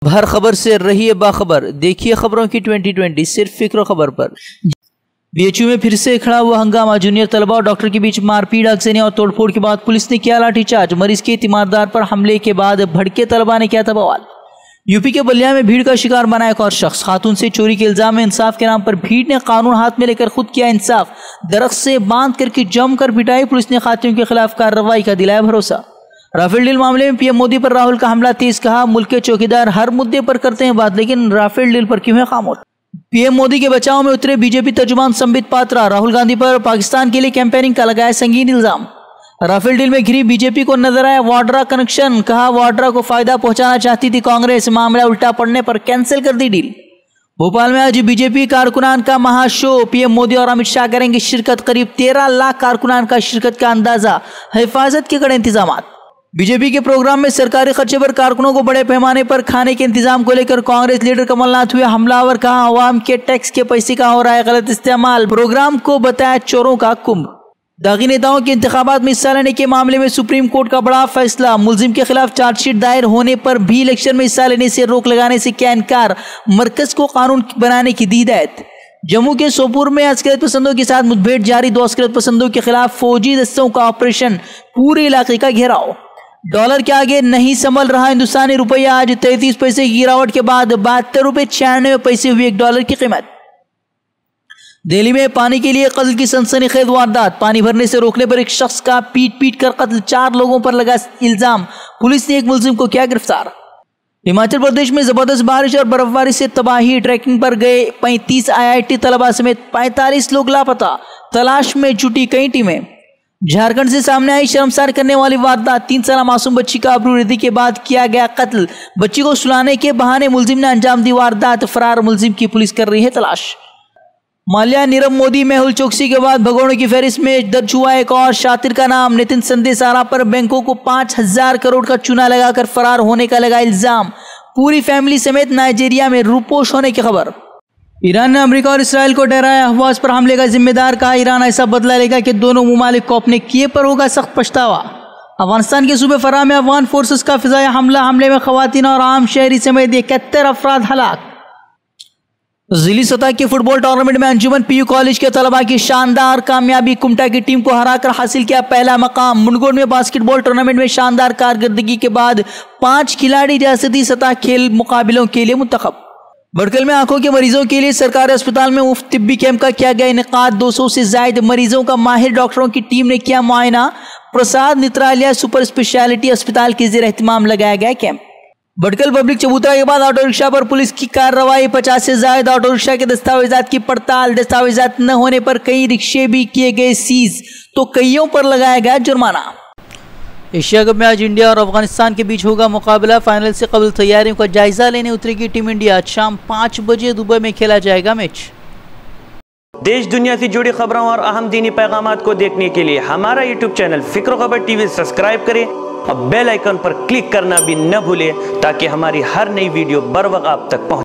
हर खबर से रहिए बाखबर। देखिए खबरों की 2020 सिर्फ फिक्र खबर पर। बीएचयू में फिर से खड़ा हुआ हंगामा। जूनियर तलबा और डॉक्टर के बीच मारपीट, आगजनी और तोड़फोड़ के बाद पुलिस ने किया लाठीचार्ज। मरीज के तीमारदार पर हमले के बाद भड़के तलबा ने किया था बवाल। यूपी के बलिया में भीड़ का शिकार बना एक और शख्स। खातून से चोरी के इल्जाम में इंसाफ के नाम पर भीड़ ने कानून हाथ में लेकर खुद किया इंसाफ। दरख्त से बांध करके जमकर पिटाई। पुलिस ने खातियों के खिलाफ कार्रवाई का दिलाया भरोसा। राफेल डील मामले में पीएम मोदी पर राहुल का हमला तेज। कहा, मुल्क के चौकीदार हर मुद्दे पर करते हैं बात, लेकिन राफेल डील पर क्यों है खामोश। पीएम मोदी के बचाव में उतरे बीजेपी तर्जुमान संबित पात्रा। राहुल गांधी पर पाकिस्तान के लिए कैंपेनिंग का लगाया संगीन इल्जाम। राफेल डील में घिरी बीजेपी को नजर आया वाड्रा कनेक्शन। कहा, वाड्रा को फायदा पहुंचाना चाहती थी कांग्रेस। मामला उल्टा पड़ने पर कैंसिल कर दी डील। भोपाल में आज बीजेपी कारकुनान का महाशो। पीएम मोदी और अमित शाह करेंगे शिरकत। करीब 13 लाख कारकुनान का शिरकत का अंदाजा। हिफाजत के कड़े इंतजाम। बीजेपी के प्रोग्राम में सरकारी खर्चे पर कारकुनों को बड़े पैमाने पर खाने के इंतजाम को लेकर कांग्रेस लीडर कमलनाथ हुए हमलावर। कहा, अवाम के टैक्स के पैसे का हो रहा है गलत इस्तेमाल। प्रोग्राम को बताया चोरों का कुंभ। दागी नेताओं के इंतखाबात में हिस्सा लेने के मामले में सुप्रीम कोर्ट का बड़ा फैसला। मुलजिम के खिलाफ चार्जशीट दायर होने पर भी इलेक्शन में हिस्सा लेने से रोक लगाने से किया इनकार। मरकज को कानून बनाने की दी हिदायत। जम्मू के सोपुर में अस्करत पसंदों के साथ मुठभेड़ जारी। 2 अस्करत पसंदों के खिलाफ फौजी दस्तों का ऑपरेशन। पूरे इलाके का घेराव। डॉलर के आगे नहीं संभल रहा हिंदुस्तानी रुपया। आज 33 पैसे की गिरावट के बाद 72 रुपये 96 पैसे हुई 1 डॉलर की कीमत। दिल्ली में पानी के लिए कत्ल की सनसनीखेज वारदात। पानी भरने से रोकने पर एक शख्स का पीट कर कत्ल। 4 लोगों पर लगा इल्जाम। पुलिस ने एक मुलजिम को किया गिरफ्तार। हिमाचल प्रदेश में जबरदस्त बारिश और बर्फबारी से तबाही। ट्रैकिंग पर गए 35 IIT तलबा समेत 45 लोग लापता। तलाश में जुटी कई टीमें। झारखंड से सामने आई शर्मसार करने वाली वारदात। 3 साल मासूम बच्ची का अबरूरेदी के बाद किया गया कत्ल। बच्ची को सुलाने के बहाने मुलजिम ने अंजाम दी वारदात। फरार मुलजिम की पुलिस कर रही है तलाश। माल्या, नीरव मोदी, मेहुल चोकसी के बाद भगोड़ों की फहरिस्त में दर्ज हुआ एक और शातिर का नाम। नितिन संदेशारा पर बैंकों को 5000 करोड़ का चूना लगाकर फरार होने का लगा इल्जाम। पूरी फैमिली समेत नाइजीरिया में रूपोश होने की खबर। ईरान ने अमेरिका और इसराइल को डराया। अफवाज पर हमले का जिम्मेदार कहा, ईरान ऐसा बदला लेगा कि दोनों ममालिक को अपने किए पर होगा सख्त पछतावा। अफगानिस्तान के सूबे फराह में अफगान फोर्सेस का फिजाया हमले में खवातीन और आम शहरी समेत 71 अफराद हलाक। जिली सतह के फुटबॉल टूर्नामेंट में अंजुमन PU कॉलेज के तलबा की शानदार कामयाबी। कुमटा की टीम को हराकर हासिल किया पहला मकाम। मुनगोड में बास्केटबॉल टूर्नामेंट में शानदार कारकर्दगी के बाद 5 खिलाड़ी रियासती सतह खेल मुकाबलों के लिए मुंतखब। बड़कल में आंखों के मरीजों के लिए सरकारी अस्पताल में मुफ्त तिब्बी कैंप का किया गया इनेकाद। 200 से ज्यादा मरीजों का माहिर डॉक्टरों की टीम ने किया मुआयना। प्रसाद नेत्रालय सुपर स्पेशलिटी अस्पताल के जेर एहतमाम लगाया गया कैंप। बड़कल पब्लिक चबूतरा के बाद ऑटो रिक्शा पर पुलिस की कार्रवाई। 50 से ज्यादा ऑटो रिक्शा के दस्तावेजात की पड़ताल। दस्तावेजात न होने पर कई रिक्शे भी किए गए सीज, तो कईयों पर लगाया गया जुर्माना। एशिया कप में आज इंडिया और अफगानिस्तान के बीच होगा मुकाबला। फाइनल से कबल तैयारियों का जायजा लेने उतरेगी टीम इंडिया। आज शाम 5 बजे दुबई में खेला जाएगा मैच। देश दुनिया से जुड़ी खबरों और अहम दीनी पैगामात को देखने के लिए हमारा यूट्यूब चैनल फिक्र खबर TV सब्सक्राइब करें और बेल आइकन पर क्लिक करना भी न भूलें, ताकि हमारी हर नई वीडियो बर वक्त आप तक पहुंचे।